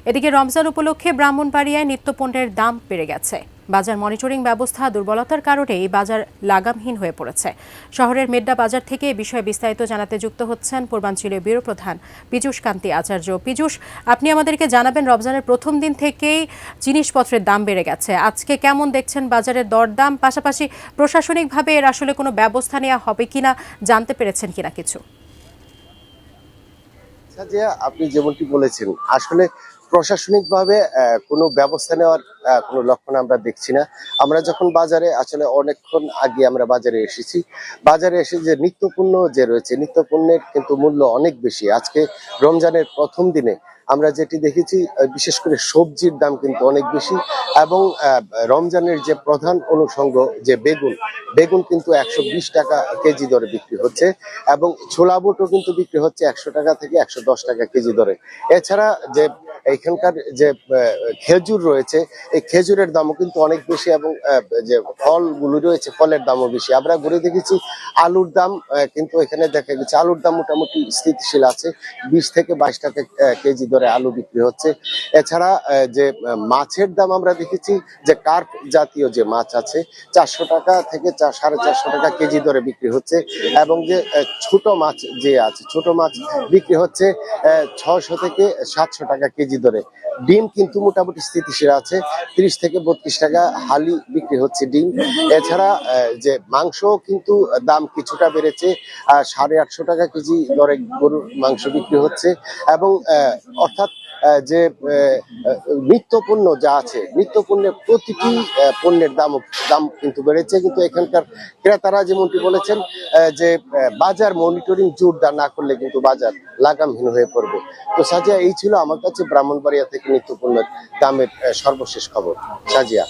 এদিকে রমজান উপলক্ষে ব্রাহ্মণবাড়িয়ায় নিত্যপণ্যের দাম বেড়ে গেছে। বাজার মনিটরিং ব্যবস্থা দুর্বলতার কারণে এই বাজার লাগামহীন হয়ে পড়েছে। শহরের মেড্ডা বাজার থেকে এই বিষয়ে বিস্তারিত জানাতে যুক্ত হচ্ছেন পূর্বাঞ্চলীয় ব্যুরো প্রধান পীযূষ কান্তি আচার্য। পীযূষ, আপনি আমাদেরকে জানাবেন, রমজানের প্রথম দিন থেকেই জিনিসপত্রের দাম বেড়ে গেছে। আজকে কেমন দেখছেন বাজারের দরদাম, পাশাপাশি প্রশাসনিকভাবে এর আসলে কোনো ব্যবস্থা নেওয়া হবে কিনা, জানতে পেরেছেন কিনা কিছু? আপনি যেমনটি বলেছেন, আসলে প্রশাসনিকভাবে কোনো ব্যবস্থা নেওয়ার কোনো লক্ষণ আমরা দেখছি না। আমরা যখন বাজারে আসলে অনেকক্ষণ আগে আমরা বাজারে এসেছি, বাজারে এসে যে নিত্যপণ্য যে রয়েছে, নিত্যপণ্যের কিন্তু মূল্য অনেক বেশি। আজকে রমজানের প্রথম দিনে আমরা যেটি দেখেছি, বিশেষ করে সবজির দাম কিন্তু অনেক বেশি, এবং রমজানের যে প্রধান অনুষঙ্গ যে বেগুন কিন্তু 120 টাকা কেজি দরে বিক্রি হচ্ছে, এবং ছোলা বুটও কিন্তু বিক্রি হচ্ছে 100 টাকা থেকে 110 টাকা কেজি দরে। এছাড়া যে এখানকার যে খেজুর রয়েছে, এই খেজুরের দামও কিন্তু অনেক বেশি, এবং যে ফলগুলো রয়েছে ফলের দামও বেশি। আমরা ঘুরে দেখেছি আলুর দাম কিন্তু এখানে দেখা গেছে আলুর দাম মোটামুটি স্থিতিশীল আছে, 20 থেকে 22 টাকা কেজি দরে আলু বিক্রি হচ্ছে। এছাড়া যে মাছের দাম আমরা দেখেছি যে কার্প জাতীয় যে মাছ আছে, 400 টাকা থেকে 450 টাকা কেজি দরে বিক্রি হচ্ছে, এবং যে ছোট মাছ যে আছে, ছোট মাছ বিক্রি হচ্ছে 600 থেকে 700 টাকা কেজি দরে। ডিম কিন্তু মোটামুটি স্থিতিশীল আছে, 30 থেকে 32 টাকা হালি বিক্রি হচ্ছে ডিম। এছাড়া যে মাংস কিন্তু দাম কিছুটা বেড়েছে, 850 টাকা কেজি দরে গরুর মাংস বিক্রি হচ্ছে, এবং অর্থাৎ যে নিত্যপণ্য যা আছে, নিত্যপণ্যের প্রতিটি পণ্যের দাম কিন্তু বেড়েছে। কিন্তু এখানকার ক্রেতারা যেমনটি বলেছেন যে বাজার মনিটরিং জোরদার না করলে কিন্তু বাজার লাগামহীন হয়ে পড়বে। তো সাজিয়া, এই ছিল আমার কাছে ব্রাহ্মণবাড়িয়া থেকে নিত্যপণ্যের দামের সর্বশেষ খবর। সাজিয়া।